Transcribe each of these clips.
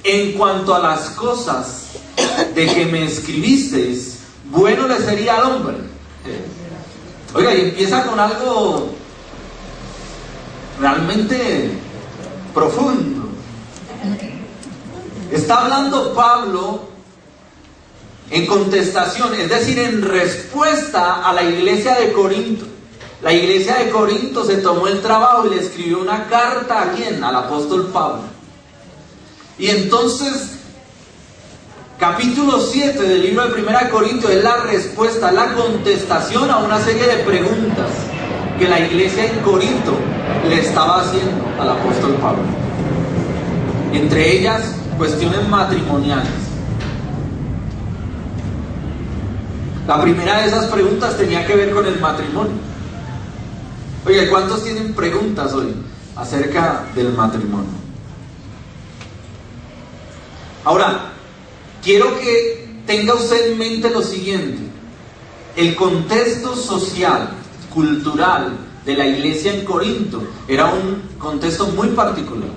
en cuanto a las cosas de que me escribisteis, bueno le sería al hombre. Oiga, y empieza con algo realmente profundo. Está hablando Pablo en contestación, es decir, en respuesta a la iglesia de Corinto. La iglesia de Corinto se tomó el trabajo y le escribió una carta ¿a quién? Al apóstol Pablo. Y entonces, capítulo 7 del libro de 1 Corintios es la respuesta, la contestación a una serie de preguntas que la iglesia en Corinto le estaba haciendo al apóstol Pablo. Entre ellas, cuestiones matrimoniales. La primera de esas preguntas tenía que ver con el matrimonio. Oye, ¿cuántos tienen preguntas hoy acerca del matrimonio? Ahora, quiero que tenga usted en mente lo siguiente. El contexto social, cultural de la iglesia en Corinto era un contexto muy particular.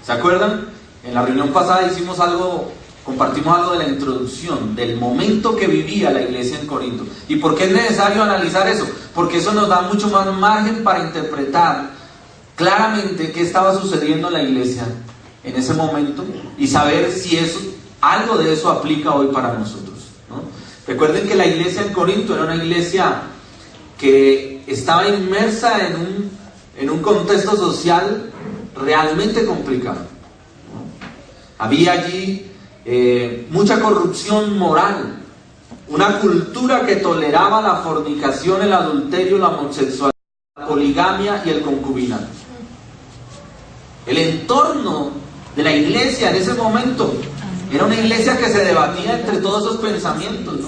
¿Se acuerdan? En la reunión pasada hicimos algo, compartimos algo de la introducción, del momento que vivía la iglesia en Corinto. ¿Y por qué es necesario analizar eso? Porque eso nos da mucho más margen para interpretar claramente qué estaba sucediendo en la iglesia en ese momento y saber si eso, algo de eso aplica hoy para nosotros, ¿no? Recuerden que la iglesia en Corinto era una iglesia que estaba inmersa en un contexto social realmente complicado, ¿no? Había allí mucha corrupción moral, una cultura que toleraba la fornicación, el adulterio, la homosexualidad, la poligamia y el concubinato. El entorno de la iglesia en ese momento era una iglesia que se debatía entre todos esos pensamientos, ¿no?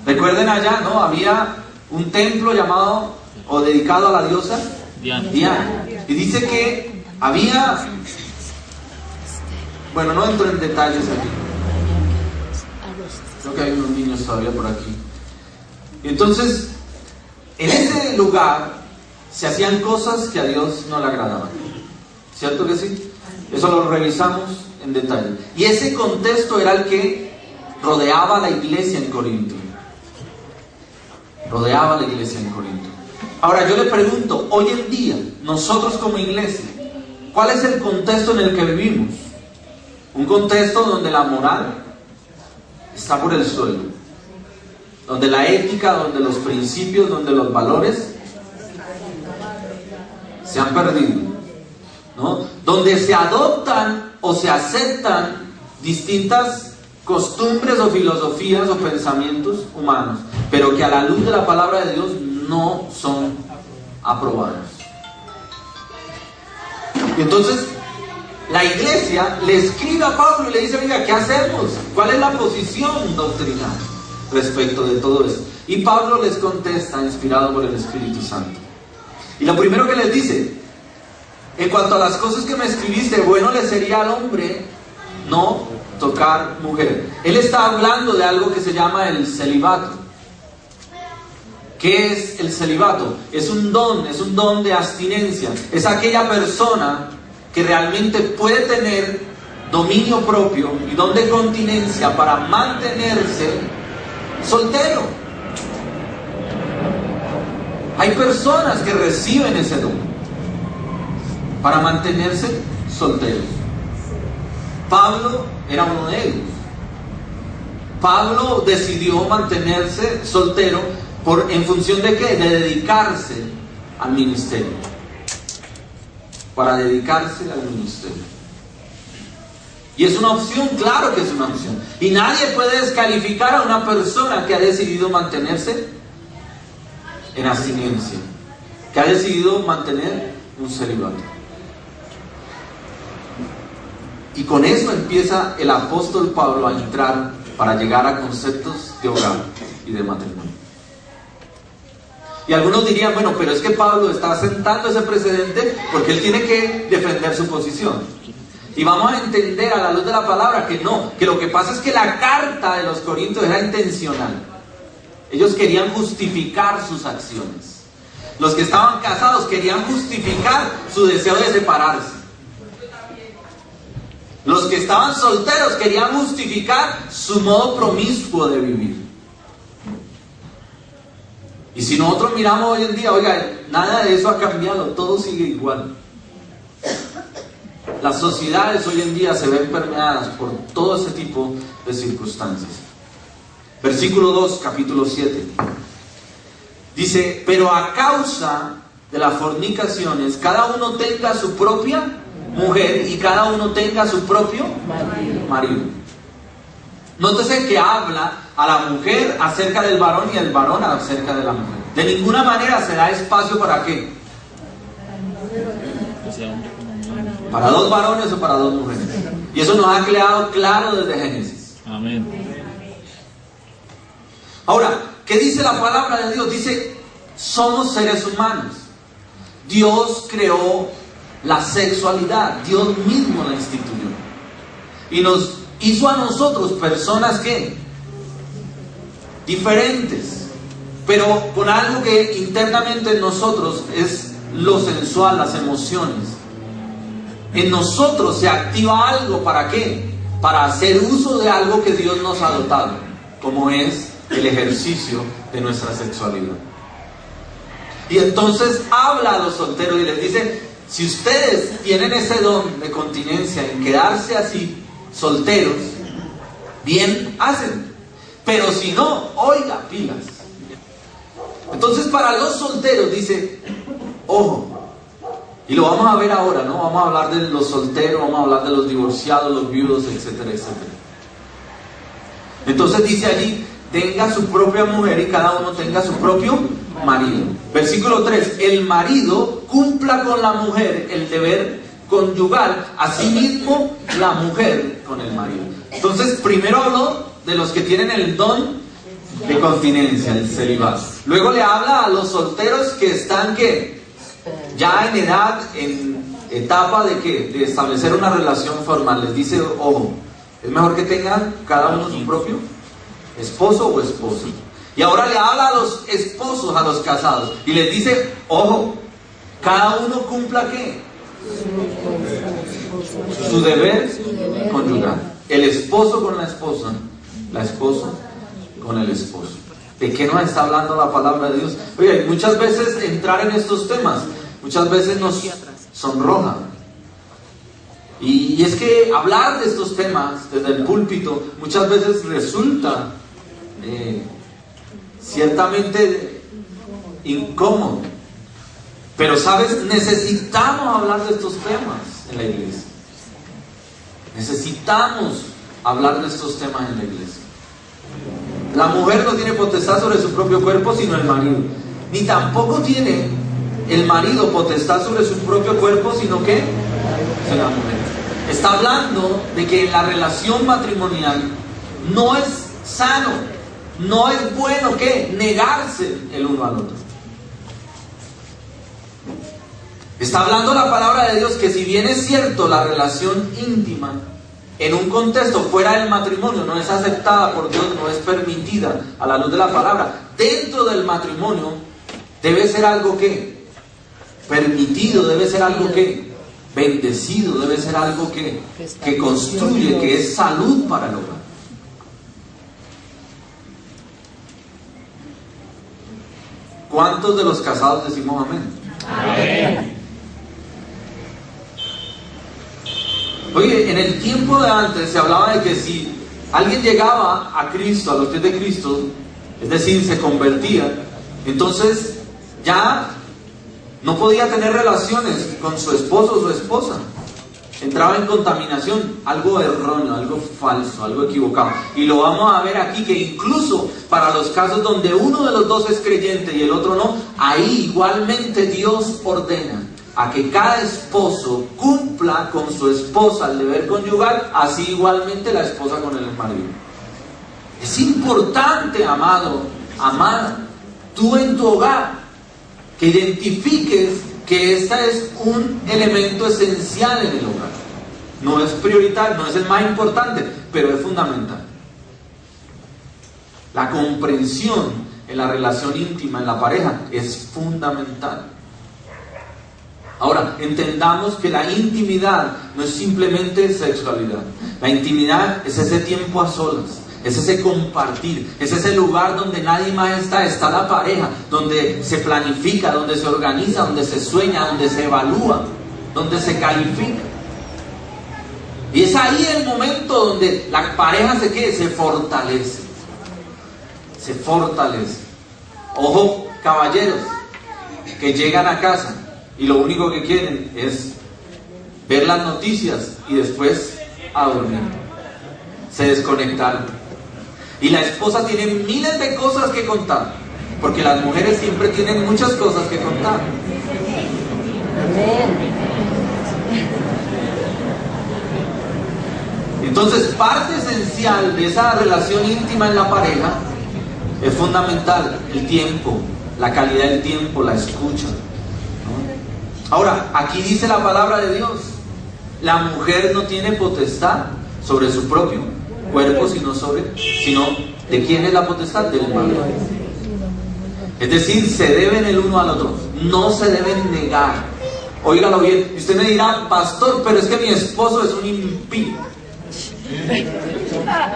Recuerden allá, ¿no? Había un templo llamado o dedicado a la diosa Diana. Y dice que había, bueno, no entro en detalles aquí. Creo que hay unos niños todavía por aquí. Entonces, en ese lugar se hacían cosas que a Dios no le agradaban. ¿Cierto que sí? Eso lo revisamos en detalle. Y ese contexto era el que rodeaba la iglesia en Corinto. Rodeaba la iglesia en Corinto. Ahora yo le pregunto, hoy en día, nosotros como iglesia, ¿cuál es el contexto en el que vivimos? Un contexto donde la moral está por el suelo, donde la ética, donde los principios, donde los valores se han perdido, ¿no? Donde se adoptan o se aceptan distintas costumbres o filosofías o pensamientos humanos, pero que a la luz de la palabra de Dios no son aprobados. Y entonces la iglesia le escribe a Pablo y le dice, mira, ¿qué hacemos? ¿Cuál es la posición doctrinal respecto de todo esto? Y Pablo les contesta, inspirado por el Espíritu Santo. Y lo primero que les dice, en cuanto a las cosas que me escribiste, bueno le sería al hombre no tocar mujer. Él está hablando de algo que se llama el celibato. ¿Qué es el celibato? Es un don de abstinencia. Es aquella persona que realmente puede tener dominio propio y don de continencia para mantenerse soltero. Hay personas que reciben ese don para mantenerse solteros. Pablo era uno de ellos. Pablo decidió mantenerse soltero ¿en función de qué? De dedicarse al ministerio. Para dedicarse al ministerio. Y es una opción, claro que es una opción. Y nadie puede descalificar a una persona que ha decidido mantenerse en abstinencia, que ha decidido mantener un celibato. Y con eso empieza el apóstol Pablo a entrar para llegar a conceptos de hogar y de matrimonio. Y algunos dirían, bueno, pero es que Pablo está sentando ese precedente porque él tiene que defender su posición. Y vamos a entender a la luz de la palabra que no, que lo que pasa es que la carta de los Corintios era intencional. Ellos querían justificar sus acciones. Los que estaban casados querían justificar su deseo de separarse. los que estaban solteros querían justificar su modo promiscuo de vivir. Y si nosotros miramos hoy en día, oiga, nada de eso ha cambiado, todo sigue igual. Las sociedades hoy en día se ven permeadas por todo ese tipo de circunstancias. Versículo 2, capítulo 7. Dice, pero a causa de las fornicaciones, cada uno tenga su propia mujer y cada uno tenga su propio marido. Nótese que habla a la mujer acerca del varón y al varón acerca de la mujer. De ninguna manera se da espacio para ¿qué? Para dos varones o para dos mujeres. Y eso nos ha quedado claro desde Génesis. Amén. Ahora, ¿qué dice la palabra de Dios? Dice, somos seres humanos. Dios creó la sexualidad, Dios mismo la instituyó. Y nos hizo a nosotros personas que diferentes, pero con algo que internamente en nosotros es lo sensual, las emociones. En nosotros se activa algo, ¿para qué? Para hacer uso de algo que Dios nos ha dotado, como es el ejercicio de nuestra sexualidad. Y entonces habla a los solteros y les dice, si ustedes tienen ese don de continencia en quedarse así, solteros, bien hacen. Pero si no, oiga, pilas. Entonces para los solteros dice, ojo, y lo vamos a ver ahora, ¿no? Vamos a hablar de los solteros, vamos a hablar de los divorciados, los viudos, etcétera, etcétera. Entonces dice allí, tenga su propia mujer y cada uno tenga su propio marido. Versículo 3, el marido cumpla con la mujer el deber conyugal, asimismo la mujer con el marido. Entonces primero habló de los que tienen el don de continencia, el celibato. Luego le habla a los solteros que están ¿qué? Ya en edad, en etapa de ¿qué? De establecer una relación formal. Les dice, ojo, es mejor que tengan cada uno su propio esposo o esposa. Y ahora le habla a los esposos, a los casados, y les dice, ojo, cada uno cumpla ¿qué? Su deber conyugal. El esposo con la esposa con el esposo. ¿De qué nos está hablando la palabra de Dios? Oye, muchas veces entrar en estos temas, muchas veces nos sonroja. Y es que hablar de estos temas desde el púlpito muchas veces resulta ciertamente incómodo. Pero sabes, necesitamos hablar de estos temas en la iglesia. Necesitamos hablar de estos temas en la iglesia. La mujer no tiene potestad sobre su propio cuerpo sino el marido. Ni tampoco tiene el marido potestad sobre su propio cuerpo sino que la mujer. Está hablando de que en la relación matrimonial no es sano, no es bueno que negarse el uno al otro. Está hablando la palabra de Dios que si bien es cierto la relación íntima en un contexto fuera del matrimonio no es aceptada por Dios, no es permitida a la luz de la palabra, dentro del matrimonio debe ser algo que permitido, debe ser algo que bendecido, debe ser algo que construye, que es salud para el hogar. ¿Cuántos de los casados decimos amén? Amén. Oye, en el tiempo de antes se hablaba de que si alguien llegaba a Cristo, a los pies de Cristo, es decir, se convertía, entonces ya no podía tener relaciones con su esposo o su esposa. Entraba en contaminación, algo erróneo, algo falso, algo equivocado. Y lo vamos a ver aquí, que incluso para los casos donde uno de los dos es creyente y el otro no, ahí igualmente Dios ordena a que cada esposo cumpla con su esposa el deber conyugal, así igualmente la esposa con el marido. Es importante, amado, amada, tú en tu hogar, que identifiques que este es un elemento esencial en el hogar. No es prioritario, no es el más importante, pero es fundamental. La comprensión en la relación íntima, en la pareja, es fundamental. Ahora, entendamos que la intimidad no es simplemente sexualidad. La intimidad es ese tiempo a solas, es ese compartir, es ese lugar donde nadie más está la pareja, donde se planifica, donde se organiza, donde se sueña, donde se evalúa, donde se califica. Y es ahí el momento donde la pareja se fortalece. Se fortalece. Ojo, caballeros, que llegan a casa y lo único que quieren es ver las noticias y después a dormir. Se desconectaron. Y la esposa tiene miles de cosas que contar, porque las mujeres siempre tienen muchas cosas que contar. Entonces, parte esencial de esa relación íntima en la pareja es fundamental el tiempo, la calidad del tiempo, la escucha, ¿no? Ahora, aquí dice la palabra de Dios: la mujer no tiene potestad sobre su propio cuerpo, sino ¿de quién es la potestad? Del marido. Es decir, se deben el uno al otro, no se deben negar. Óigalo bien, y usted me dirá: pastor, pero es que mi esposo es un impío.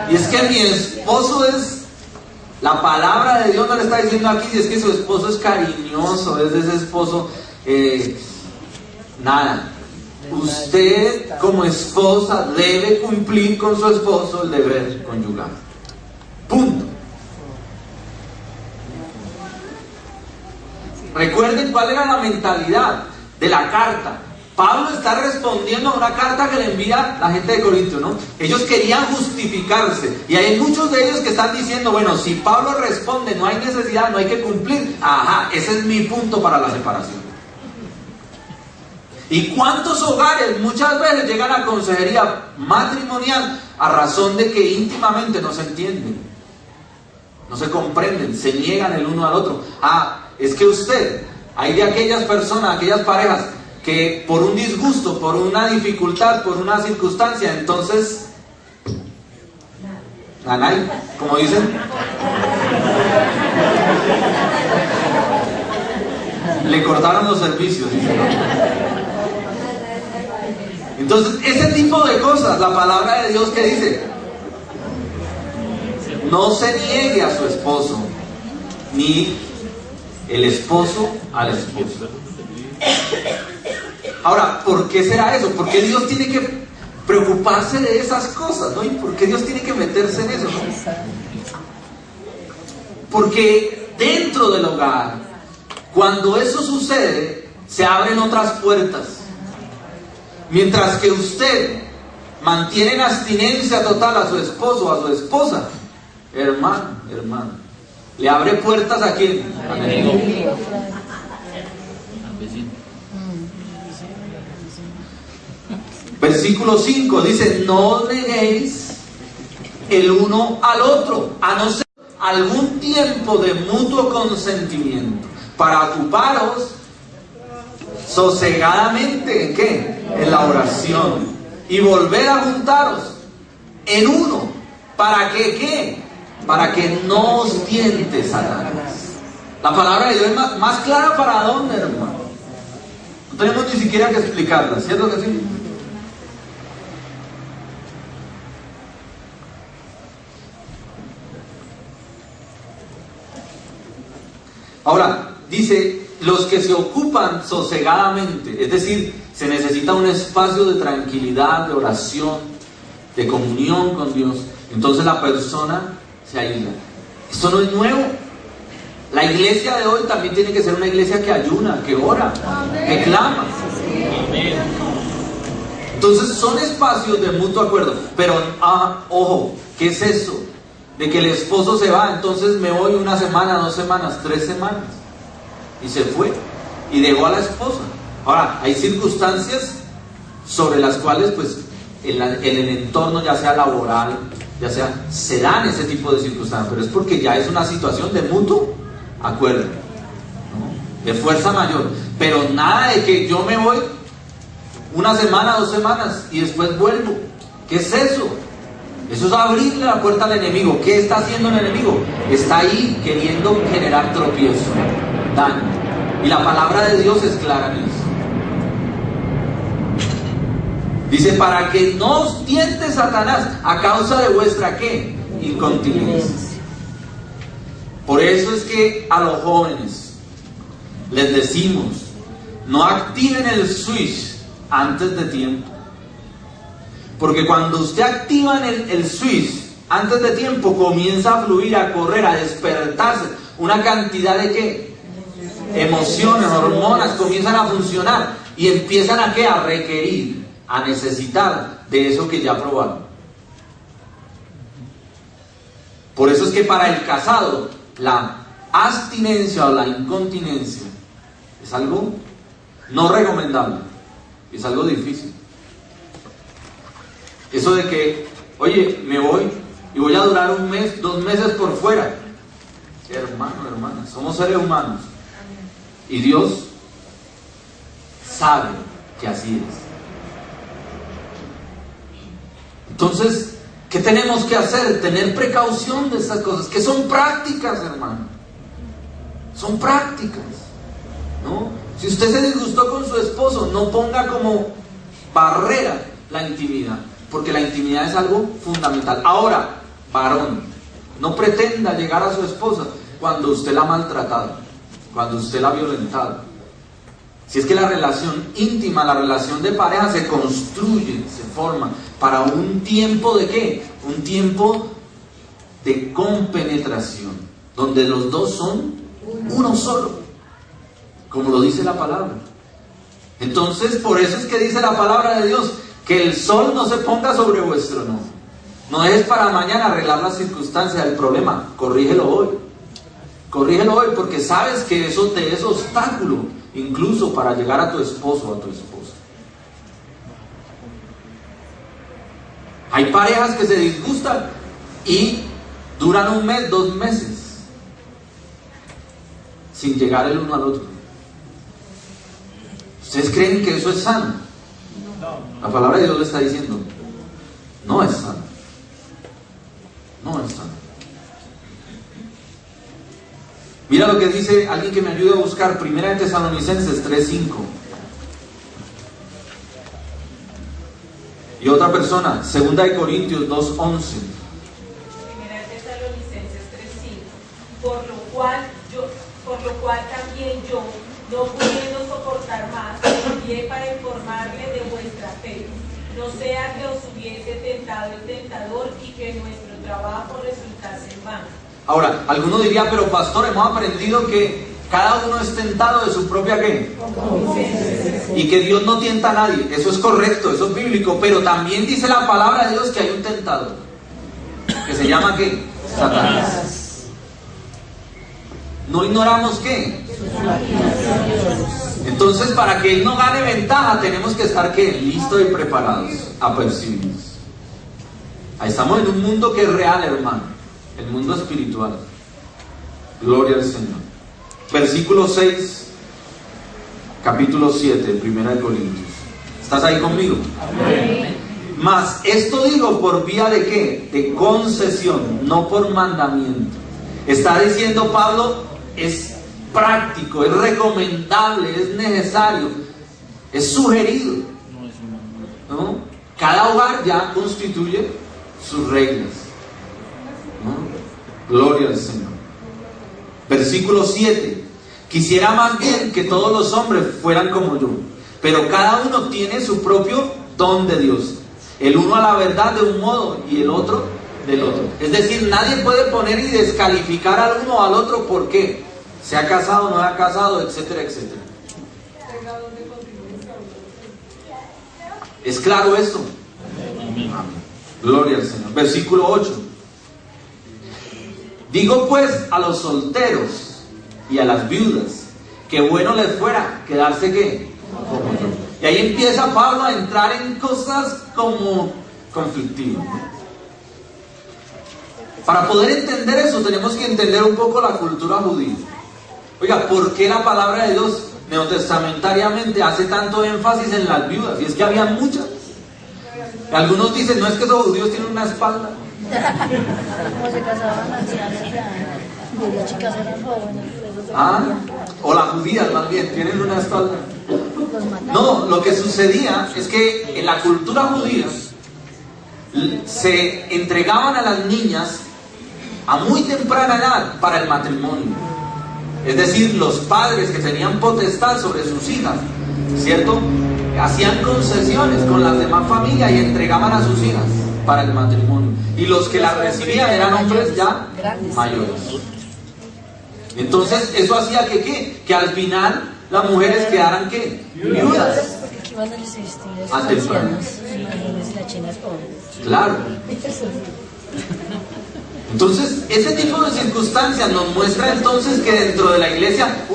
Y es que mi esposo es... La palabra de Dios no le está diciendo aquí si es que su esposo es cariñoso, es de ese esposo... nada. Usted como esposa debe cumplir con su esposo el deber conyugal. Punto. Recuerden cuál era la mentalidad de la carta. Pablo está respondiendo a una carta que le envía la gente de Corinto, ¿no? Ellos querían justificarse. Y hay muchos de ellos que están diciendo: bueno, si Pablo responde, no hay necesidad, no hay que cumplir. Ajá, ese es mi punto para la separación. ¿Y cuántos hogares muchas veces llegan a consejería matrimonial a razón de que íntimamente no se entienden, no se comprenden, se niegan el uno al otro? Ah, es que hay de aquellas personas, aquellas parejas que por un disgusto, por una dificultad, por una circunstancia, entonces ganan, como dicen, le cortaron los servicios, dicen, ¿no? Entonces, ese tipo de cosas, la palabra de Dios que dice: no se niegue a su esposo, ni el esposo al esposo. Ahora, ¿por qué será eso? ¿Por qué Dios tiene que preocuparse de esas cosas, ¿no? ¿Y por qué Dios tiene que meterse en eso, no? Porque dentro del hogar, cuando eso sucede, se abren otras puertas. Mientras que usted mantiene en abstinencia total a su esposo o a su esposa, hermano, le abre puertas ¿a quién? Al enemigo. Versículo 5 dice: no neguéis el uno al otro, a no ser algún tiempo de mutuo consentimiento, para ocuparos sosegadamente, ¿en qué? En la oración, y volver a juntaros en uno. ¿Para que qué? Para que no os tiente Satanás. La palabra de Dios es más clara. ¿Para dónde, hermano? No tenemos ni siquiera que explicarla, ¿cierto que sí? Ahora, dice: los que se ocupan sosegadamente, es decir, se necesita un espacio de tranquilidad, de oración, de comunión con Dios. Entonces la persona se aísla. Esto no es nuevo. La iglesia de hoy también tiene que ser una iglesia que ayuna, que ora, que clama. Entonces son espacios de mutuo acuerdo. Pero, ojo, ¿qué es eso? De que el esposo se va, entonces me voy 1 semana, 2 semanas, 3 semanas. Y se fue. Y dejó a la esposa. Ahora, hay circunstancias sobre las cuales, pues, en el entorno, ya sea laboral, ya sea, se dan ese tipo de circunstancias. Pero es porque ya es una situación de mutuo acuerdo, ¿no? De fuerza mayor. Pero nada de que yo me voy 1 semana, 2 semanas y después vuelvo. ¿Qué es eso? Eso es abrirle la puerta al enemigo. ¿Qué está haciendo el enemigo? Está ahí queriendo generar tropiezo, daño. Y la palabra de Dios es clara en eso. Dice, para que no os tiente Satanás a causa de vuestra ¿qué? Incontinencia. Por eso es que a los jóvenes les decimos, no activen el switch antes de tiempo. Porque cuando usted activa el switch antes de tiempo, comienza a fluir, a correr, a despertarse una cantidad de ¿qué? Emociones, hormonas comienzan a funcionar y empiezan a ¿qué? A requerir, a necesitar de eso que ya probaron. Por eso es que para el casado la abstinencia o la incontinencia es algo no recomendable, es algo difícil. Eso de que, oye, me voy y voy a durar 1 mes, 2 meses por fuera. Hermano, hermana, somos seres humanos y Dios sabe que así es. Entonces, ¿qué tenemos que hacer? Tener precaución de estas cosas, que son prácticas, hermano. Son prácticas, ¿no? Si usted se disgustó con su esposo, no ponga como barrera la intimidad, porque la intimidad es algo fundamental. Ahora, varón, no pretenda llegar a su esposa cuando usted la ha maltratado, cuando usted la ha violentado. Si es que la relación íntima, la relación de pareja se construye, se forma para un tiempo de ¿qué? Un tiempo de compenetración, donde los dos son uno solo, como lo dice la palabra. Entonces, por eso es que dice la palabra de Dios, que el sol no se ponga sobre vuestro enojo. No es para mañana arreglar las circunstancias del problema, corrígelo hoy. Corrígelo hoy, porque sabes que eso te es obstáculo, incluso para llegar a tu esposo o a tu esposa. Hay parejas que se disgustan y duran 1 mes, 2 meses sin llegar el uno al otro. ¿Ustedes creen que eso es sano? La palabra de Dios le está diciendo, no es sano. No es sano. Mira lo que dice alguien que me ayude a buscar, 1 Tesalonicenses 3:5. Y otra persona, 2 Corintios 2:11. 1 Tesalonicenses 3:5. Por lo cual también yo, no pudiendo soportar más, envié para informarle de vuestra fe, no sea que os hubiese tentado el tentador y que nuestro trabajo resultase en vano. Ahora, alguno diría, pero pastor, hemos aprendido que cada uno es tentado de su propia ¿qué? Y que Dios no tienta a nadie. Eso es correcto, eso es bíblico, pero también dice la palabra de Dios que hay un tentador, que se llama ¿qué? Satanás. ¿No ignoramos qué? Entonces, para que él no gane ventaja, tenemos que estar ¿qué? Listos y preparados, apercibidos. Ahí estamos en un mundo que es real, hermano, el mundo espiritual. Gloria al Señor. Versículo 6, capítulo 7, de 1 Corintios. ¿Estás ahí conmigo? Amén. Mas esto digo por vía de ¿qué? De concesión, no por mandamiento. Está diciendo Pablo, es práctico, es recomendable, es necesario, es sugerido, ¿no? Cada hogar ya constituye sus reglas, ¿no? Gloria al Señor. Versículo 7. Quisiera más bien que todos los hombres fueran como yo, pero cada uno tiene su propio don de Dios, el uno a la verdad de un modo y el otro del otro. Es decir, nadie puede poner y descalificar al uno o al otro porque se ha casado, no se ha casado, etcétera, etcétera. ¿Es claro esto? Amén. Gloria al Señor. Versículo 8. Digo pues a los solteros y a las viudas, que bueno les fuera quedarse ¿qué? Como yo. Y ahí empieza Pablo a entrar en cosas como conflictivas. Para poder entender eso tenemos que entender un poco la cultura judía. Oiga, ¿por qué la palabra de Dios neotestamentariamente hace tanto énfasis en las viudas? Y es que había muchas. Algunos dicen, no es que los judíos tienen una espalda. Como se casaban ancianas, las chicas eran jóvenes. Ah, o las judías más bien, tienen una espalda. Los los mataban. No, lo que sucedía es que en la cultura judía se entregaban a las niñas a muy temprana edad para el matrimonio. Es decir, los padres que tenían potestad sobre sus hijas, ¿cierto?, hacían concesiones con las demás familias y entregaban a sus hijas para el matrimonio. Y los que las recibían eran hombres ya mayores. Entonces, eso hacía que ¿qué? Que al final las mujeres quedaran ¿qué? Viudas. Porque van a resistir esos A temprano. ancianos. Imagínense la china es pobre. Claro. Entonces, ese tipo de circunstancias nos muestra entonces que dentro de la iglesia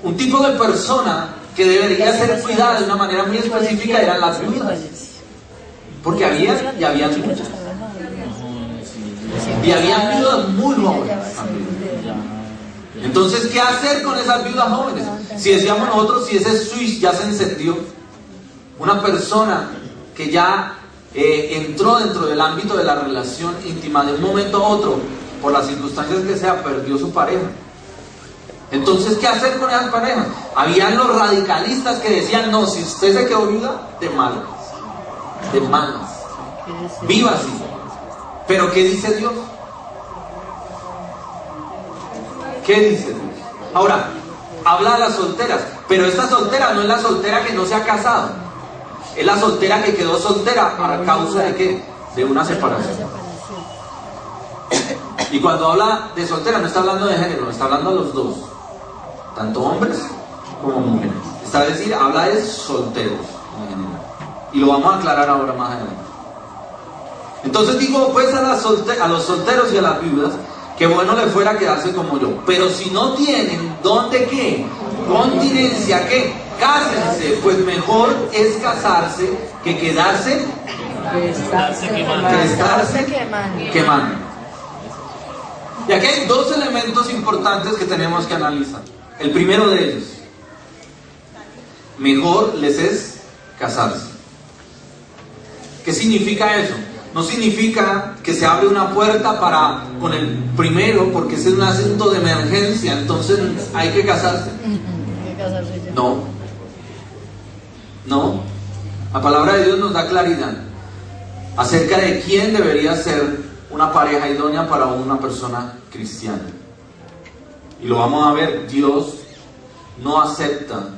un tipo de persona que debería ser cuidada de una manera muy específica eran las viudas. Porque había muchas. Y había viudas muy jóvenes también. Entonces, ¿qué hacer con esas viudas jóvenes? Si decíamos nosotros, si ese switch ya se encendió, una persona que ya entró dentro del ámbito de la relación íntima, de un momento a otro, por las circunstancias que sea, perdió su pareja. Entonces, ¿qué hacer con esas parejas? Habían los radicalistas que decían, no, si usted se quedó viuda, de malas, viva así. Pero ¿qué dice Dios? ¿Qué dice Dios? Ahora, habla de las solteras, pero esta soltera no es la soltera que no se ha casado, es la soltera que quedó soltera a causa de ¿qué? De una separación. Y cuando habla de soltera no está hablando de género, está hablando de los dos, tanto hombres como mujeres. Es decir, habla de solteros en general. Y lo vamos a aclarar ahora más adelante. Entonces digo pues a los solteros y a las viudas, que bueno les fuera quedarse como yo. Pero si no tienen ¿dónde qué? Continencia, ¿qué? Cásense, pues mejor es casarse que quedarse quemando. Y aquí hay dos elementos importantes que tenemos que analizar. El primero de ellos, mejor les es casarse. ¿Qué significa eso? No significa que se abre una puerta con el primero porque ese es un asunto de emergencia, entonces hay que casarse. No. La palabra de Dios nos da claridad acerca de quién debería ser una pareja idónea para una persona cristiana. Y lo vamos a ver, Dios no acepta,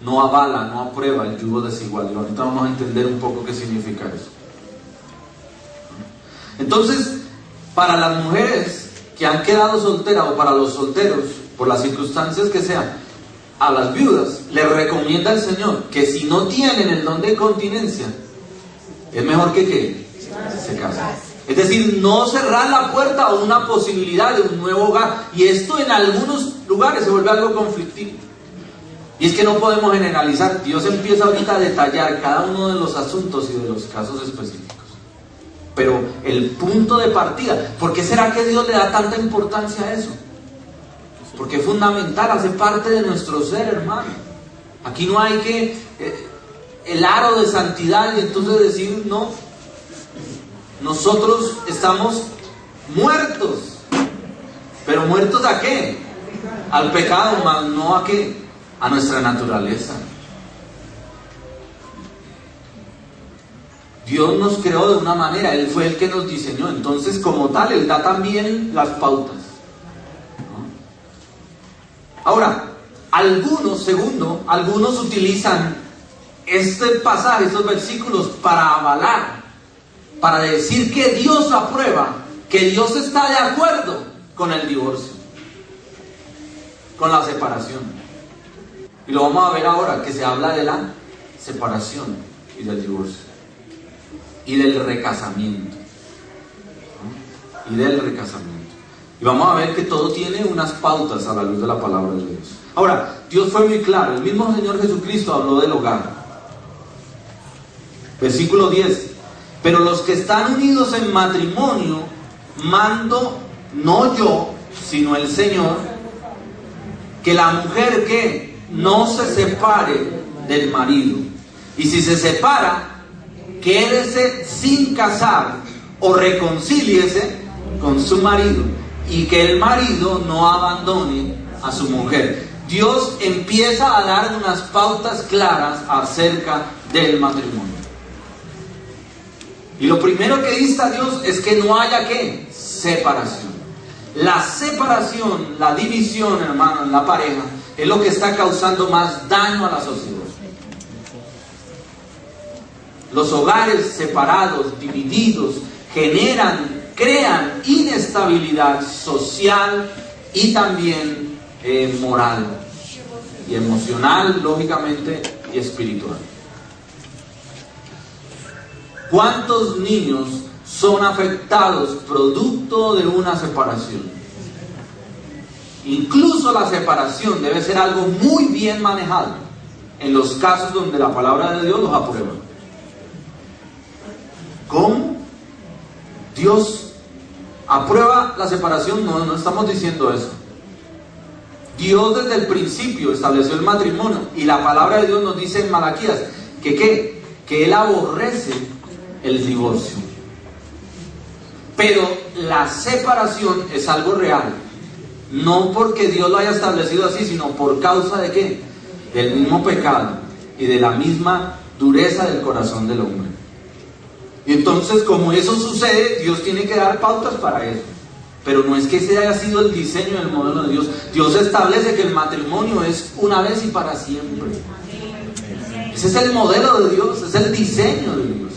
no avala, no aprueba el yugo desigual. Y ahorita vamos a entender un poco qué significa eso. Entonces, para las mujeres que han quedado solteras o para los solteros, por las circunstancias que sean, a las viudas les recomienda el Señor que si no tienen el don de continencia, es mejor que se casen. Es decir, no cerrar la puerta a una posibilidad de un nuevo hogar. Y esto en algunos lugares se vuelve algo conflictivo. Y es que no podemos generalizar. Dios empieza ahorita a detallar cada uno de los asuntos y de los casos específicos. Pero el punto de partida, ¿por qué será que Dios le da tanta importancia a eso? Porque es fundamental, hace parte de nuestro ser, hermano. Aquí no hay que el aro de santidad y entonces decir no. Nosotros estamos muertos. ¿Pero muertos a qué? Al pecado, mas no a qué, a nuestra naturaleza. Dios nos creó de una manera, Él fue el que nos diseñó. Entonces, como tal, Él da también las pautas, ¿no? Ahora, algunos utilizan este pasaje, estos versículos para avalar, para decir que Dios aprueba, que Dios está de acuerdo con el divorcio, con la separación. Y lo vamos a ver ahora, que se habla de la separación y del divorcio y del recasamiento, ¿no? Y vamos a ver que todo tiene unas pautas a la luz de la palabra de Dios. Ahora, Dios fue muy claro. El mismo Señor Jesucristo habló del hogar. Versículo 10. Pero los que están unidos en matrimonio, mando, no yo, sino el Señor, que la mujer que no se separe del marido. Y si se separa, quédese sin casar o reconcíliese con su marido, y que el marido no abandone a su mujer. Dios empieza a dar unas pautas claras acerca del matrimonio. Y lo primero que dista Dios es que no haya ¿qué? Separación. La separación, la división, hermano, en la pareja es lo que está causando más daño a la sociedad. Los hogares separados, divididos, crean inestabilidad social y también moral y emocional, lógicamente, y espiritual. ¿Cuántos niños son afectados producto de una separación? Incluso la separación debe ser algo muy bien manejado en los casos donde la palabra de Dios los aprueba. ¿Cómo? Dios aprueba la separación. No estamos diciendo eso. Dios desde el principio estableció el matrimonio y la palabra de Dios nos dice en Malaquías que ¿qué? Que Él aborrece el divorcio. Pero la separación es algo real. No porque Dios lo haya establecido así, sino por causa de ¿qué? Del mismo pecado y de la misma dureza del corazón del hombre. Y entonces, como eso sucede, Dios tiene que dar pautas para eso. Pero no es que ese haya sido el diseño del modelo de Dios. Dios establece que el matrimonio es una vez y para siempre. Ese es el modelo de Dios, es el diseño de Dios.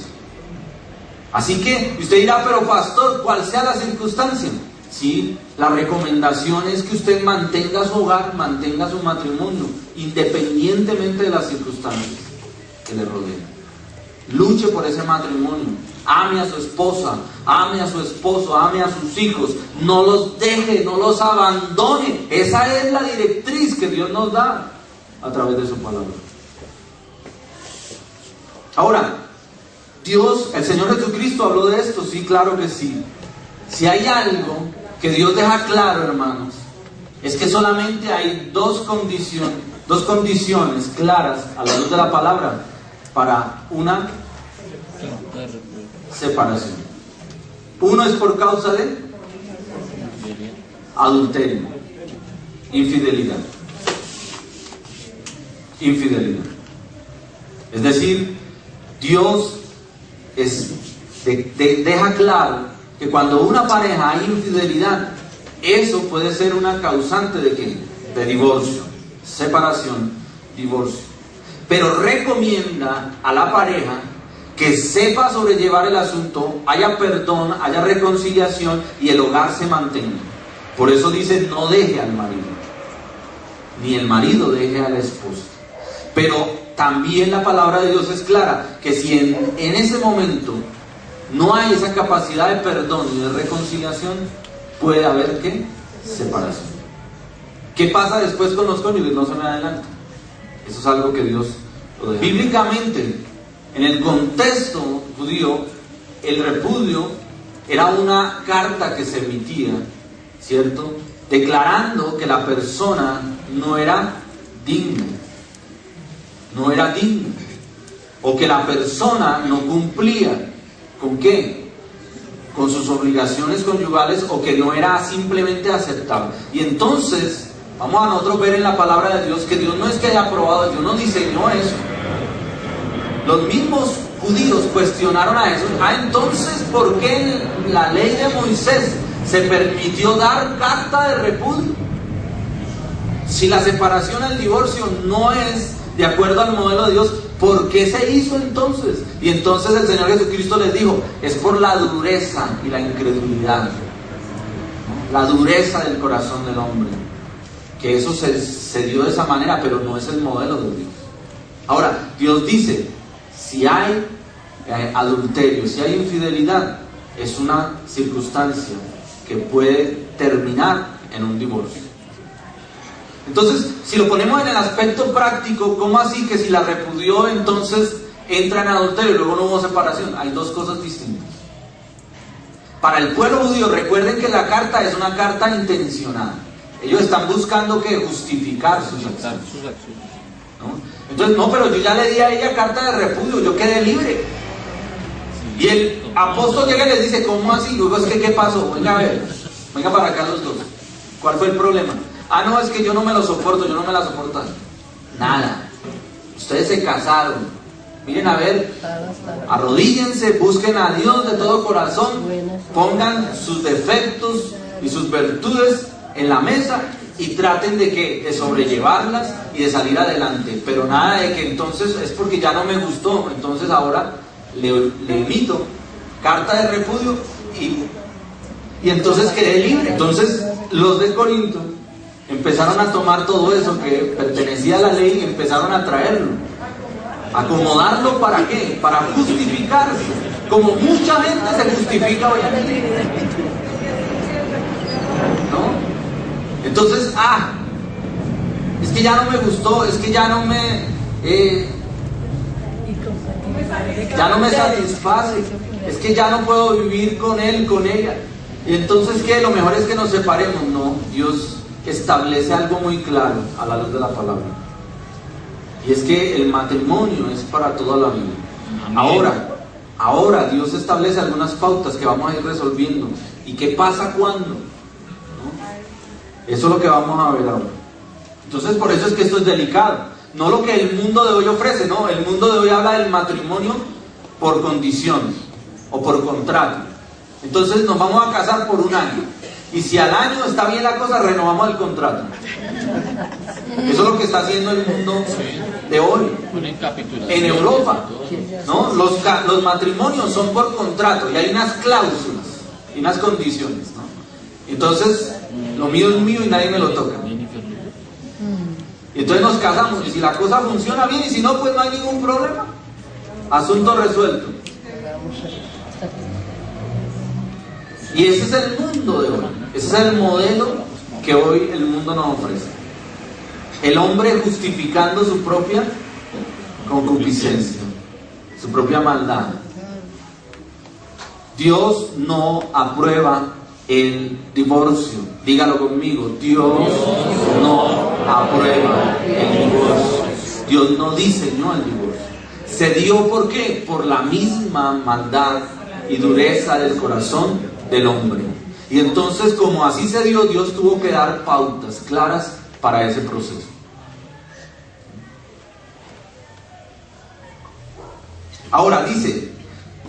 Así que usted dirá, pero pastor, ¿cuál sea la circunstancia? Sí, la recomendación es que usted mantenga su hogar, mantenga su matrimonio, independientemente de las circunstancias que le rodeen. Luche por ese matrimonio. Ame a su esposa, ame a su esposo, ame a sus hijos. No los deje, no los abandone. Esa es la directriz que Dios nos da a través de su palabra. Ahora, Dios, el Señor Jesucristo habló de esto. Sí, claro que sí. Si hay algo que Dios deja claro, hermanos, es que solamente hay dos condiciones claras a la luz de la palabra para una separación. Uno es por causa de adulterio, infidelidad. Es decir, Dios deja claro que cuando una pareja hay infidelidad, eso puede ser una causante de ¿qué? De divorcio, separación, divorcio. Pero recomienda a la pareja que sepa sobrellevar el asunto, haya perdón, haya reconciliación y el hogar se mantenga. Por eso dice, no deje al marido, ni el marido deje a la esposa. Pero también la palabra de Dios es clara, que si en ese momento no hay esa capacidad de perdón y de reconciliación, puede haber ¿qué? Separación. ¿Qué pasa después con los cónyuges? No se me adelanta. Eso es algo que Dios lo deja. Bíblicamente, en el contexto judío, el repudio era una carta que se emitía, ¿cierto? Declarando que la persona no era digna. O que la persona no cumplía. ¿Con qué? Con sus obligaciones conyugales, o que no era simplemente aceptable. Y entonces vamos a nosotros ver en la palabra de Dios que Dios no es que haya aprobado, Dios no diseñó eso. Los mismos judíos cuestionaron a eso. Entonces, ¿por qué en la ley de Moisés se permitió dar carta de repudio? Si la separación, el divorcio no es de acuerdo al modelo de Dios, ¿por qué se hizo entonces? Y entonces el Señor Jesucristo les dijo, es por la dureza y la incredulidad, la dureza del corazón del hombre, que eso se dio de esa manera, pero no es el modelo de Dios. Ahora, Dios dice, si hay adulterio, si hay infidelidad, es una circunstancia que puede terminar en un divorcio. Entonces, si lo ponemos en el aspecto práctico, ¿cómo así que si la repudió, entonces entra en adulterio y luego no hubo separación? Hay dos cosas distintas. Para el pueblo judío, recuerden que la carta es una carta intencionada. Ellos están buscando que justificar sus acciones, ¿no? Entonces, no, pero yo ya le di a ella carta de repudio, yo quedé libre. Y el apóstol llega y les dice, ¿cómo así? Luego es que, ¿qué pasó? Venga a ver, venga para acá los dos. ¿Cuál fue el problema? Ah, no, es que yo no me lo soporto, yo no me la soporto. Nada. Ustedes se casaron. Miren a ver, arrodíllense, busquen a Dios de todo corazón, pongan sus defectos y sus virtudes en la mesa y traten de ¿qué? De sobrellevarlas y de salir adelante. Pero nada de que entonces es porque ya no me gustó, entonces ahora le emito carta de repudio y entonces quedé libre. Entonces los de Corinto empezaron a tomar todo eso que pertenecía a la ley y empezaron a traerlo, acomodarlo. ¿Para qué? Para justificarse, como mucha gente se justifica hoy en día, ¿no? Entonces, es que ya no me gustó, es que ya no me satisface, es que ya no puedo vivir con él, con ella. Y entonces, ¿qué? Lo mejor es que nos separemos. No, Dios establece algo muy claro a la luz de la palabra. Y es que el matrimonio es para toda la vida. Ahora Dios establece algunas pautas que vamos a ir resolviendo. ¿Y qué pasa cuando? ¿No? Eso es lo que vamos a ver ahora. Entonces, por eso es que esto es delicado. No lo que el mundo de hoy ofrece, no. El mundo de hoy habla del matrimonio por condiciones o por contrato. Entonces nos vamos a casar por un año. Y si al año está bien la cosa, renovamos el contrato. Eso es lo que está haciendo el mundo de hoy. En Europa, ¿no? Los matrimonios son por contrato y hay unas cláusulas y unas condiciones, ¿no? Entonces, lo mío es mío y nadie me lo toca. Y entonces nos casamos y si la cosa funciona bien y si no, pues no hay ningún problema. Asunto resuelto. Y ese es el mundo de hoy. Ese es el modelo que hoy el mundo nos ofrece. El hombre justificando su propia concupiscencia, su propia maldad. Dios no aprueba el divorcio. Dígalo conmigo. Dios no aprueba el divorcio. Dios no diseñó el divorcio. Se dio, ¿por qué? Por la misma maldad y dureza del corazón del hombre. Y entonces, como así se dio, Dios tuvo que dar pautas claras para ese proceso. Ahora dice,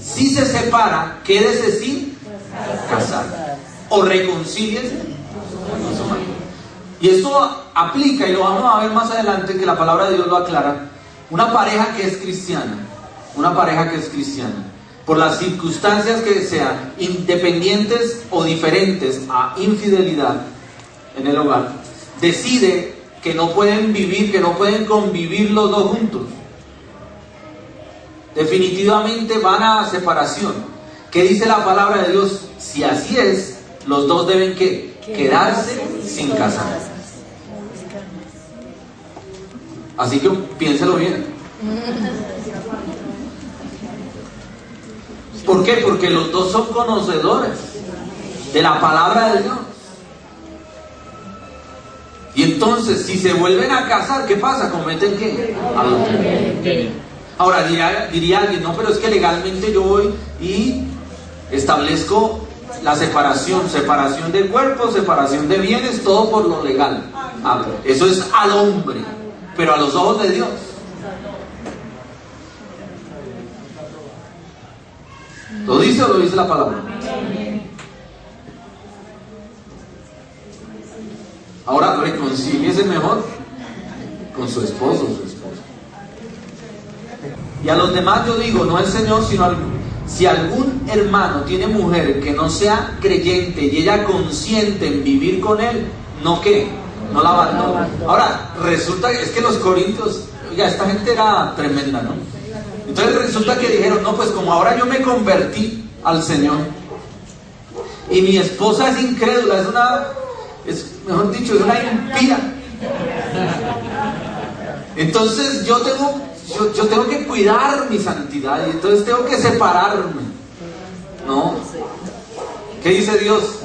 si se separa, quédese sin casar o reconcíliese con su marido. Y esto aplica, y lo vamos a ver más adelante, que la palabra de Dios lo aclara. Una pareja que es cristiana, por las circunstancias que sean, independientes o diferentes a infidelidad en el hogar, decide que no pueden vivir, que no pueden convivir los dos juntos. Definitivamente van a separación. ¿Qué dice la palabra de Dios? Si así es, los dos deben ¿qué? Quedarse sin casar. Así que piénselo bien. ¿Por qué? Porque los dos son conocedores de la palabra de Dios. Y entonces, si se vuelven a casar, ¿qué pasa? ¿Cometen qué? Adulterio. Ahora diría alguien, no, pero es que legalmente yo voy y establezco la separación de cuerpos, separación de bienes, todo por lo legal. Eso es al hombre, pero a los ojos de Dios. ¿Lo dice o lo dice la palabra? Ahora reconcíliese mejor con su esposo o su esposa. Y a los demás yo digo, no el Señor, sino si algún hermano tiene mujer que no sea creyente y ella consiente en vivir con él, no ¿qué? No la abandona. Ahora, resulta que es que los corintios, oiga, esta gente era tremenda, ¿no? Entonces resulta que dijeron, no, pues como ahora yo me convertí al Señor y mi esposa es incrédula, mejor dicho, es una impía. Entonces yo tengo que cuidar mi santidad y entonces tengo que separarme. No. ¿Qué dice Dios?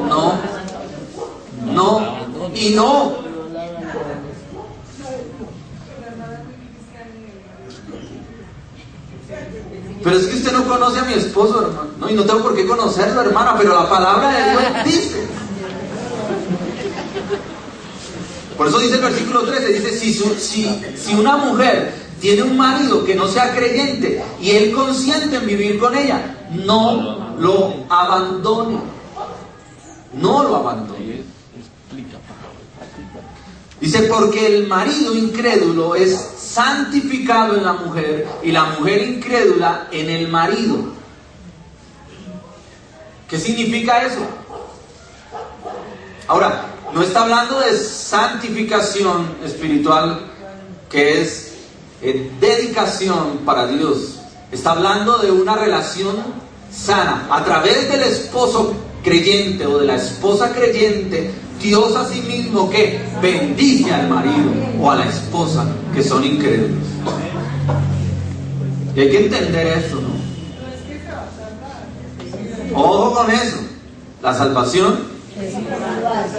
No. No. Y no. Pero es que usted no conoce a mi esposo, hermano. No, y no tengo por qué conocerlo, hermana, pero la palabra de Dios dice. Por eso dice el versículo 13, dice, si una mujer tiene un marido que no sea creyente y él consiente en vivir con ella, no lo abandone. No lo abandone. Dice, porque el marido incrédulo es santificado en la mujer y la mujer incrédula en el marido. ¿Qué significa eso? Ahora, no está hablando de santificación espiritual, que es dedicación para Dios. Está hablando de una relación sana. A través del esposo creyente o de la esposa creyente, Dios a sí mismo que bendice al marido o a la esposa que son incrédulos. Y hay que entender eso, ¿no? Ojo con eso. La salvación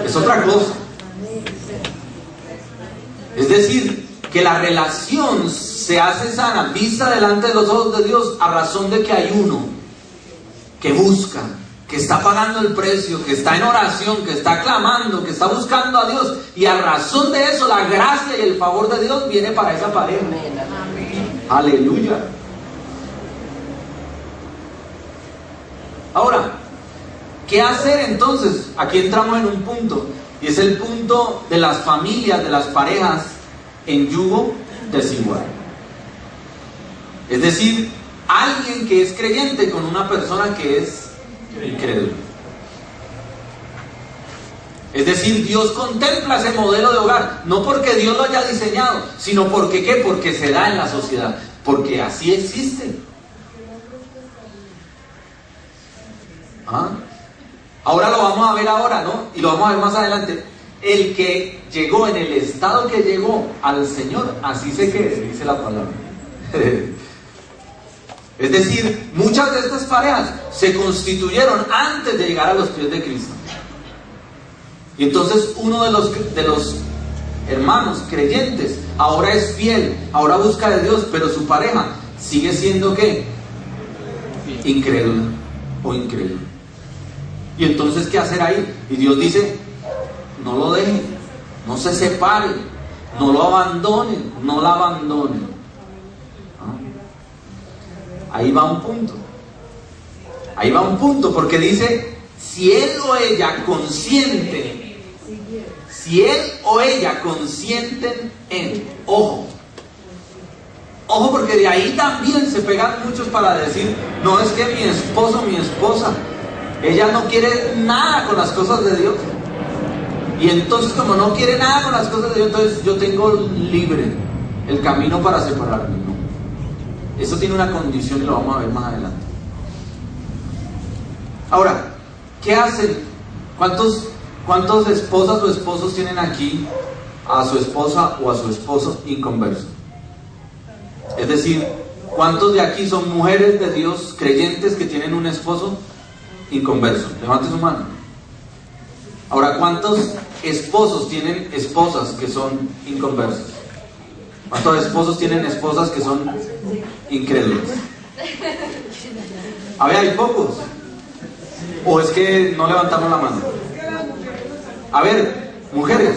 es otra cosa. Es decir, que la relación se hace sana, vista delante de los ojos de Dios, a razón de que hay uno que busca, que está pagando el precio, que está en oración, que está clamando, que está buscando a Dios, y a razón de eso la gracia y el favor de Dios viene para esa pareja. Aleluya. Ahora, ¿qué hacer entonces? Aquí entramos en un punto, y es el punto de las familias, de las parejas en yugo desigual. Es decir, alguien que es creyente con una persona que es incrédulo. Es decir, Dios contempla ese modelo de hogar, no porque Dios lo haya diseñado, sino porque ¿qué? Porque se da en la sociedad, porque así existe. ¿Ah? Ahora lo vamos a ver ahora, ¿no? Y lo vamos a ver más adelante. El que llegó en el estado que llegó al Señor, así se quede, dice la palabra. Es decir, muchas de estas parejas se constituyeron antes de llegar a los pies de Cristo. Y entonces uno de los hermanos creyentes ahora es fiel, ahora busca de Dios, pero su pareja sigue siendo ¿qué? Incrédula o incrédulo. Y entonces, ¿qué hacer ahí? Y Dios dice, no lo dejen, no se separen, no lo abandonen, no la abandonen. ¿Ah? Ahí va un punto. Ahí va un punto, porque dice, si él o ella consienten, si él o ella consienten en, ojo, porque de ahí también se pegan muchos para decir, no, es que mi esposo, mi esposa, ella no quiere nada con las cosas de Dios. Y entonces, como no quiere nada con las cosas de Dios, entonces yo tengo libre el camino para separarme. No. Eso tiene una condición y lo vamos a ver más adelante. Ahora, ¿qué hacen? ¿Cuántos esposas o esposos tienen aquí a su esposa o a su esposo inconverso? Es decir, ¿cuántos de aquí son mujeres de Dios creyentes que tienen un esposo inconverso? Levante su mano. Ahora, ¿cuántos esposos tienen esposas que son inconversas? ¿Cuántos esposos tienen esposas que son incrédulas? A ver, hay pocos. ¿O es que no levantamos la mano? A ver, mujeres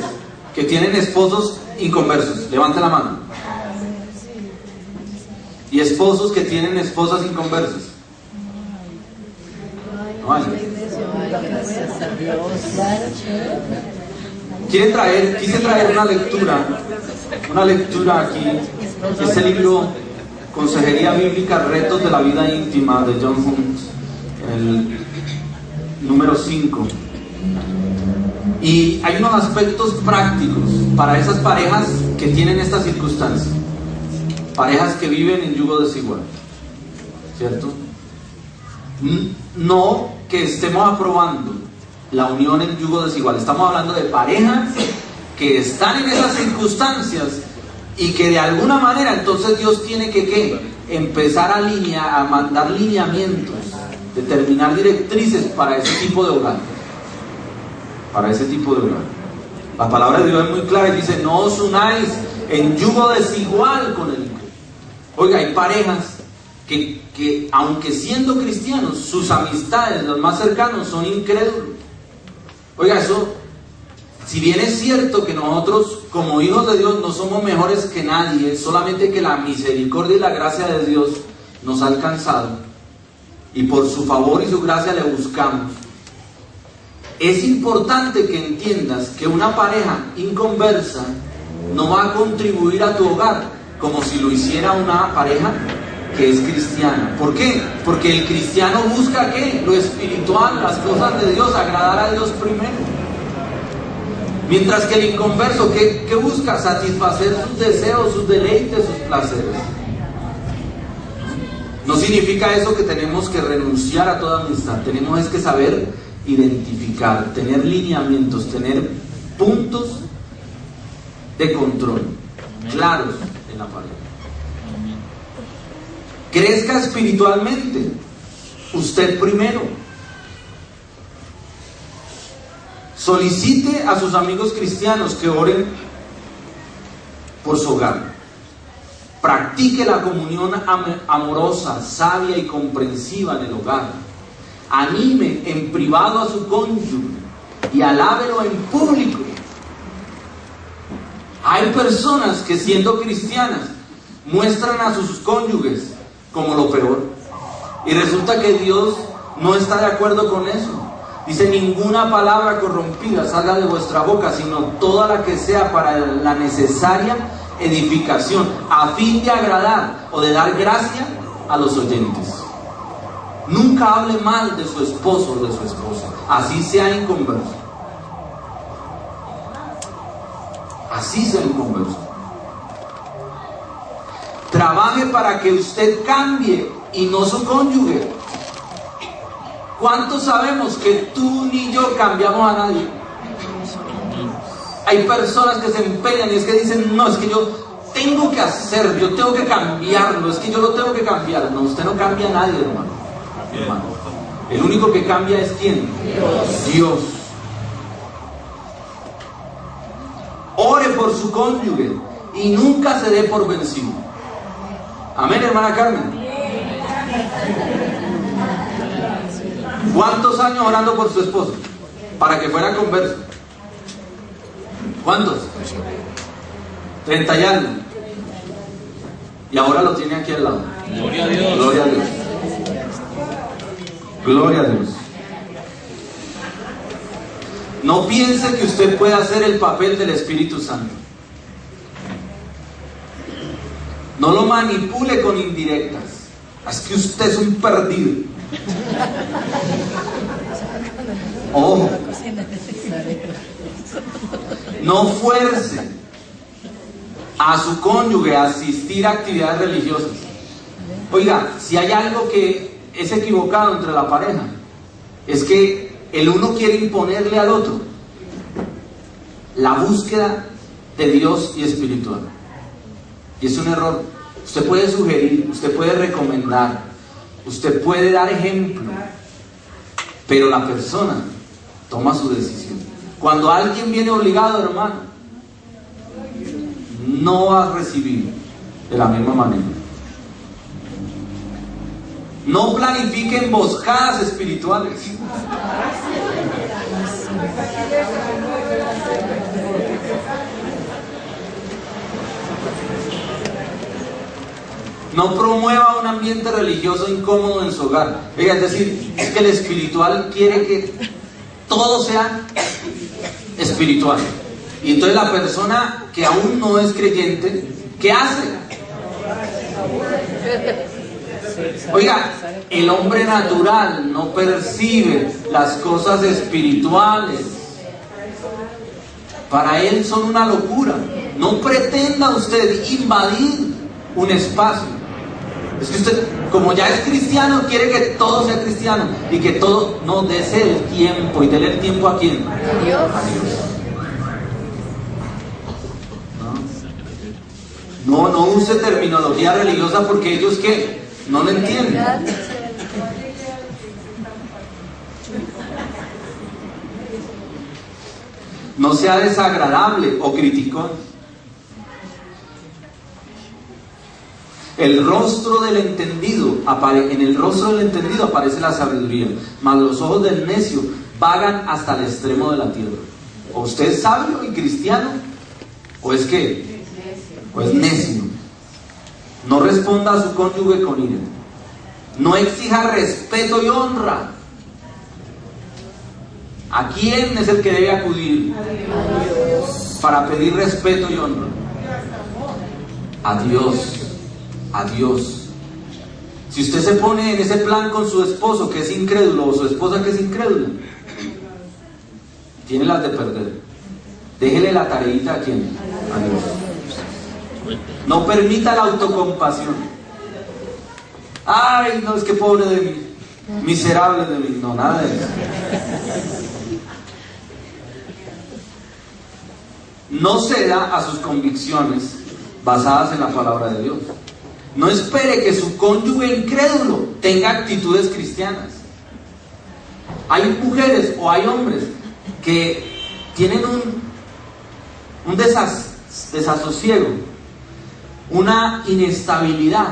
que tienen esposos inconversos, levanten la mano. Y esposos que tienen esposas inconversas. No hay. Quise traer una lectura aquí, este libro, Consejería Bíblica, Retos de la Vida Íntima, de John Hunt, el número 5. Y hay unos aspectos prácticos para esas parejas que tienen esta circunstancia, parejas que viven en yugo desigual, ¿cierto? No que estemos aprobando la unión en yugo desigual, estamos hablando de parejas que están en esas circunstancias y que de alguna manera entonces Dios tiene que ¿qué? Empezar a mandar lineamientos, determinar directrices para ese tipo de hogar. Para ese tipo de hogar. La palabra de Dios es muy clara y dice, no os unáis en yugo desigual con el incrédulo. Oiga, hay parejas que aunque siendo cristianos, sus amistades, los más cercanos, son incrédulos. Oiga, eso Si bien es cierto que nosotros como hijos de Dios no somos mejores que nadie, solamente que la misericordia y la gracia de Dios nos ha alcanzado y por su favor y su gracia le buscamos, es importante que entiendas que una pareja inconversa no va a contribuir a tu hogar como si lo hiciera una pareja que es cristiana. ¿Por qué? Porque el cristiano busca ¿qué? Lo espiritual, las cosas de Dios, agradar a Dios primero. Mientras que el inconverso, ¿qué busca? Satisfacer sus deseos, sus deleites, sus placeres. No significa eso que tenemos que renunciar a toda amistad. Tenemos es que saber identificar, tener lineamientos, tener puntos de control claros en la pareja. Crezca espiritualmente, usted primero. Solicite a sus amigos cristianos que oren por su hogar. Practique la comunión amorosa, sabia y comprensiva en el hogar. Anime en privado a su cónyuge y alábelo en público. Hay personas que siendo cristianas muestran a sus cónyuges como lo peor. Y resulta que Dios no está de acuerdo con eso. Dice, ninguna palabra corrompida salga de vuestra boca, sino toda la que sea para la necesaria edificación, a fin de agradar o de dar gracia a los oyentes. Nunca hable mal de su esposo o de su esposa, así sea inconverso. Así sea inconverso. Trabaje para que usted cambie y no su cónyuge. ¿Cuántos sabemos que tú ni yo cambiamos a nadie? Hay personas que se empeñan y es que dicen, no, es que yo tengo que hacer, yo tengo que cambiarlo, es que yo lo tengo que cambiar. No, usted no cambia a nadie, hermano. El único que cambia es ¿quién? Dios. Ore por su cónyuge y nunca se dé por vencido. Amén, hermana Carmen. ¿Cuántos años orando por su esposo? Para que fuera converso. ¿Cuántos? 30 y algo. Y ahora lo tiene aquí al lado. Gloria a Dios. Gloria a Dios. Gloria a Dios. No piense que usted puede hacer el papel del Espíritu Santo. No lo manipule con indirectas. Es que usted es un perdido. Ojo. No fuerce a su cónyuge a asistir a actividades religiosas. Oiga, si hay algo que es equivocado entre la pareja, es que el uno quiere imponerle al otro la búsqueda de Dios y espiritual. Y es un error. Usted puede sugerir, usted puede recomendar, usted puede dar ejemplo, pero la persona toma su decisión. Cuando alguien viene obligado, hermano, no va a recibir de la misma manera. No planifique emboscadas espirituales. No promueva un ambiente religioso incómodo en su hogar. Es decir, es que el espiritual quiere que todo sea espiritual. Y entonces la persona que aún no es creyente, ¿qué hace? Oiga, el hombre natural no percibe las cosas espirituales. Para él son una locura. No pretenda usted invadir un espacio. Es que usted, como ya es cristiano, quiere que todo sea cristiano y que todo, no, dese el tiempo. ¿Y dele el tiempo a quién? A Dios. No use terminología religiosa porque ellos ¿qué? No lo entienden. No sea desagradable o criticón. En el rostro del entendido aparece la sabiduría, mas los ojos del necio vagan hasta el extremo de la tierra. O usted es sabio y cristiano, o es que, o es necio. No responda a su cónyuge con ira. No exija respeto y honra. ¿A quién es el que debe acudir para pedir respeto y honra? A Dios. A Dios. Si usted se pone en ese plan con su esposo que es incrédulo o su esposa que es incrédula, tiene las de perder. Déjele la tareita a quién. A Dios. No permita la autocompasión. Ay, no, es que pobre de mí, miserable de mí. No, nada de eso. No ceda a sus convicciones basadas en la palabra de Dios. No espere que su cónyuge incrédulo tenga actitudes cristianas. Hay mujeres o hay hombres que tienen un desasosiego, una inestabilidad,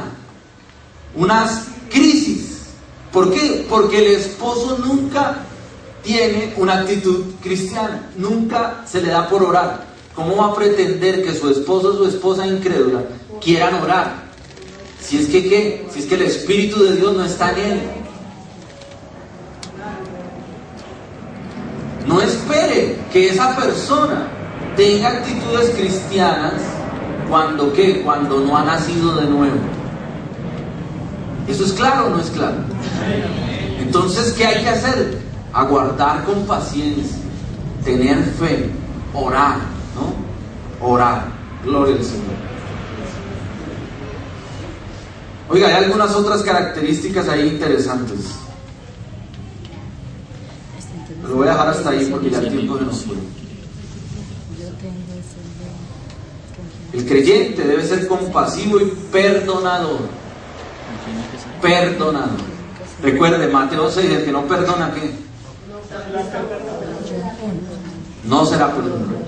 unas crisis. ¿Por qué? Porque el esposo nunca tiene una actitud cristiana, nunca se le da por orar. ¿Cómo va a pretender que su esposo o su esposa incrédula quieran orar? Si es que ¿qué? Si es que el Espíritu de Dios no está en él. No espere que esa persona tenga actitudes cristianas cuando ¿qué? Cuando no ha nacido de nuevo. ¿Eso es claro o no es claro? Entonces, ¿qué hay que hacer? Aguardar con paciencia, tener fe, orar, ¿no? Orar. Gloria al Señor. Oiga, hay algunas otras características ahí interesantes. Lo voy a dejar hasta ahí porque ya el tiempo se nos fue. El creyente debe ser compasivo y perdonador. Perdonador. Recuerde, Mateo 6, el que no perdona, ¿qué? No será perdonado.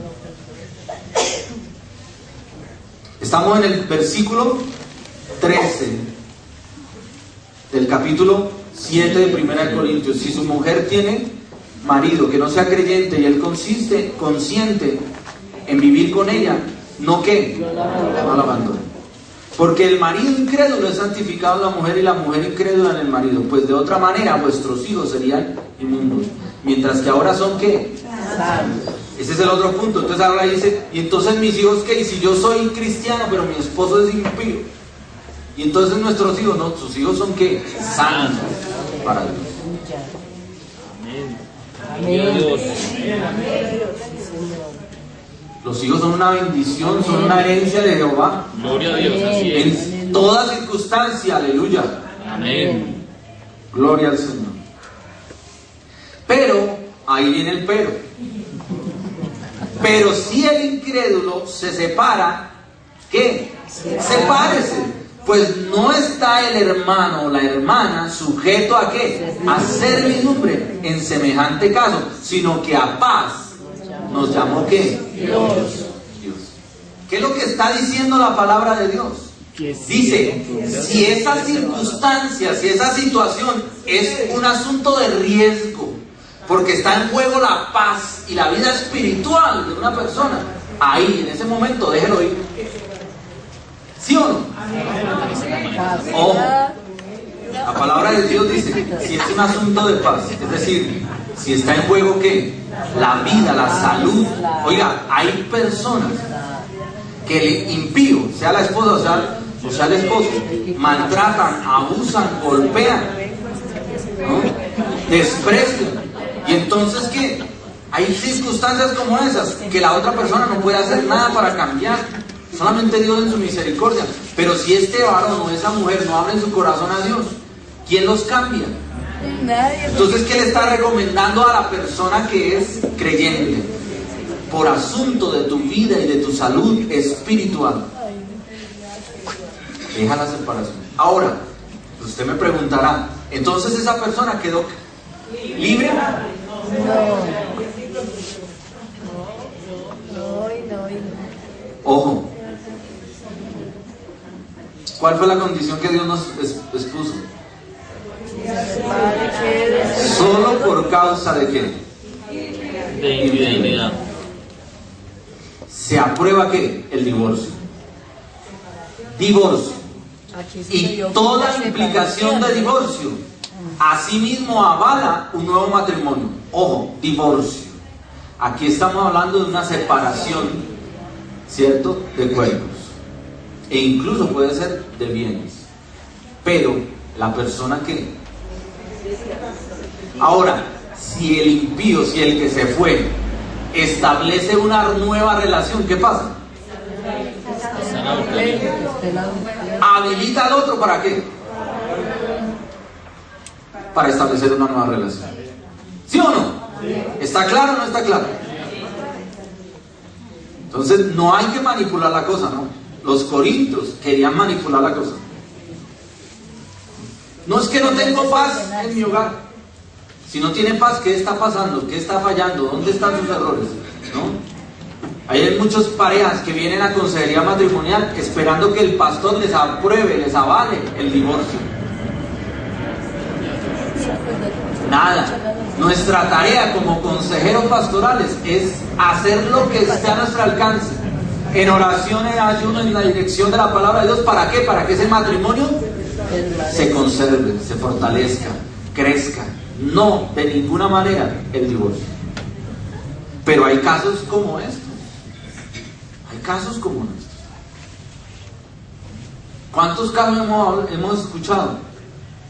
Estamos en el versículo 13 del capítulo 7 de 1 Corintios. Si su mujer tiene marido que no sea creyente y él consciente en vivir con ella, ¿no qué? No la abandone. Porque el marido incrédulo es santificado en la mujer y la mujer incrédula en el marido, pues de otra manera vuestros hijos serían inmundos, mientras que ahora son ¿qué? Santos. Ese es el otro punto. Entonces ahora dice, y entonces mis hijos ¿qué? Y si yo soy cristiano pero mi esposo es impío, y entonces nuestros hijos, no, sus hijos son ¿qué? Santos para Dios. Los hijos son una bendición, son una herencia de Jehová. Gloria a Dios, así es. En toda circunstancia, aleluya. Amén. Gloria al Señor. Pero, ahí viene el pero. Pero si el incrédulo se separa, ¿qué? Sepárese. Pues no está el hermano o la hermana sujeto a ¿qué? A servidumbre en semejante caso, sino que a paz nos llamó ¿qué? Dios. ¿Qué es lo que está diciendo la palabra de Dios? Dice, si esa circunstancia, si esa situación es un asunto de riesgo, porque está en juego la paz y la vida espiritual de una persona, ahí, en ese momento, déjelo ir. ¿Sí o no? Ojo, la palabra de Dios dice, si es un asunto de paz, es decir, si está en juego ¿qué? La vida, la salud. Oiga, hay personas que el impío, sea la esposa o sea el esposo, maltratan, abusan, golpean, ¿no? Desprecian. Y entonces ¿qué? Hay circunstancias como esas que la otra persona no puede hacer nada para cambiar. Solamente Dios en su misericordia. Pero si este varón o esa mujer no abren su corazón a Dios, ¿quién los cambia? Entonces, ¿qué le está recomendando a la persona que es creyente? Por asunto de tu vida y de tu salud espiritual, deja la separación. Ahora, usted me preguntará, ¿entonces esa persona quedó libre? Ojo. ¿Cuál fue la condición que Dios nos expuso? Solo por causa de qué? De indignidad. se aprueba ¿qué? El divorcio. Divorcio. Aquí se Y dio toda una implicación de separación. divorcio, asimismo avala un nuevo matrimonio. Ojo, divorcio. Aquí estamos hablando de una separación, ¿cierto? De cuerpos. E incluso puede ser de bienes. Pero, ¿la persona qué? Ahora, si el impío, si el que se fue, establece una nueva relación, ¿qué pasa? Habilita al otro ¿para qué? Para establecer una nueva relación. ¿Sí o no? ¿Está claro o no está claro? Entonces no hay que manipular la cosa, ¿no? Los corintios querían manipular la cosa. No es que no tengo paz en mi hogar. Si no tiene paz, ¿qué está pasando? ¿Qué está fallando? ¿Dónde están sus errores? ¿No? Hay muchas parejas que vienen a consejería matrimonial esperando que el pastor les apruebe, les avale el divorcio. Nada. Nuestra tarea como consejeros pastorales es hacer lo que esté a nuestro alcance, en oración, en ayuno, en la dirección de la palabra de Dios. ¿Para qué? Para que ese matrimonio se conserve, se fortalezca, crezca. No, de ninguna manera el divorcio. Pero hay casos como estos. Hay casos como estos. ¿Cuántos casos hemos escuchado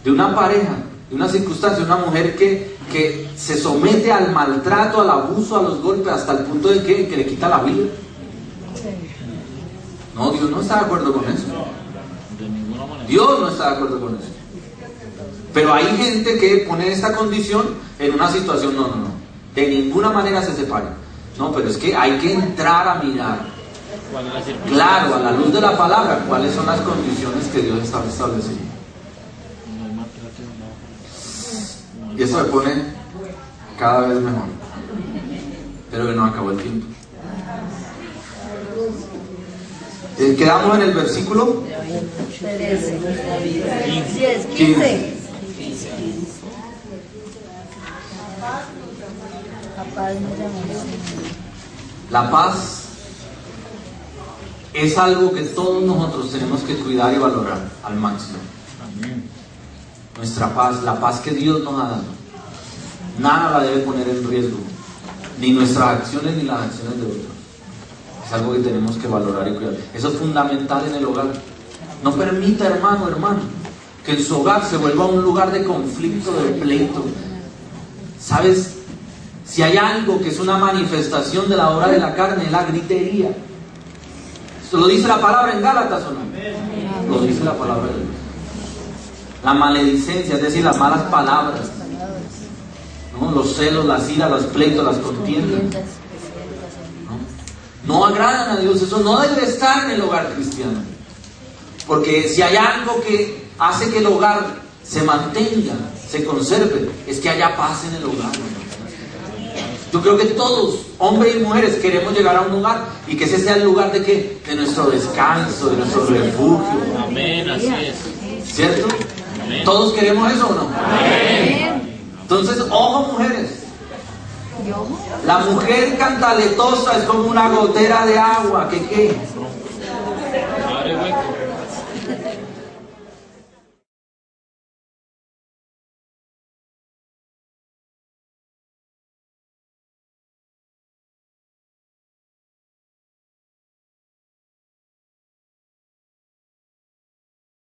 de una pareja, de una circunstancia, de una mujer que se somete al maltrato, al abuso, a los golpes, hasta el punto de que le quita la vida? No, Dios no está de acuerdo con eso. Dios no está de acuerdo con eso. Pero hay gente que pone esta condición en una situación, no. De ninguna manera se separa. No, pero es que hay que entrar a mirar. Claro, a la luz de la palabra, cuáles son las condiciones que Dios está estableciendo. Y eso se pone cada vez mejor. Pero que no acabó el tiempo. Quedamos en el versículo 15. La paz es algo que todos nosotros tenemos que cuidar y valorar al máximo. Nuestra paz, la paz que Dios nos ha dado, nada la debe poner en riesgo, ni nuestras acciones ni las acciones de otros. Es algo que tenemos que valorar y cuidar. Eso es fundamental en el hogar. No permita, hermano, que en su hogar se vuelva un lugar de conflicto, de pleito. ¿Sabes? Si hay algo que es una manifestación de la obra de la carne, es la gritería. ¿Eso lo dice la palabra en Gálatas o no? Lo dice la palabra de Dios. La maledicencia, es decir, las malas palabras, ¿no? Los celos, las iras, los pleitos, las contiendas, no agradan a Dios. Eso no debe estar en el hogar cristiano. Porque si hay algo que hace que el hogar se mantenga, se conserve, es que haya paz en el hogar. Yo creo que todos, hombres y mujeres, queremos llegar a un lugar y que ese sea el lugar de ¿qué? De nuestro descanso, de nuestro refugio. Amén, así es. ¿Cierto? Amén. ¿Todos queremos eso o no? Amén. Entonces, ojo, mujeres. La mujer cantaletosa es como una gotera de agua que ¿qué?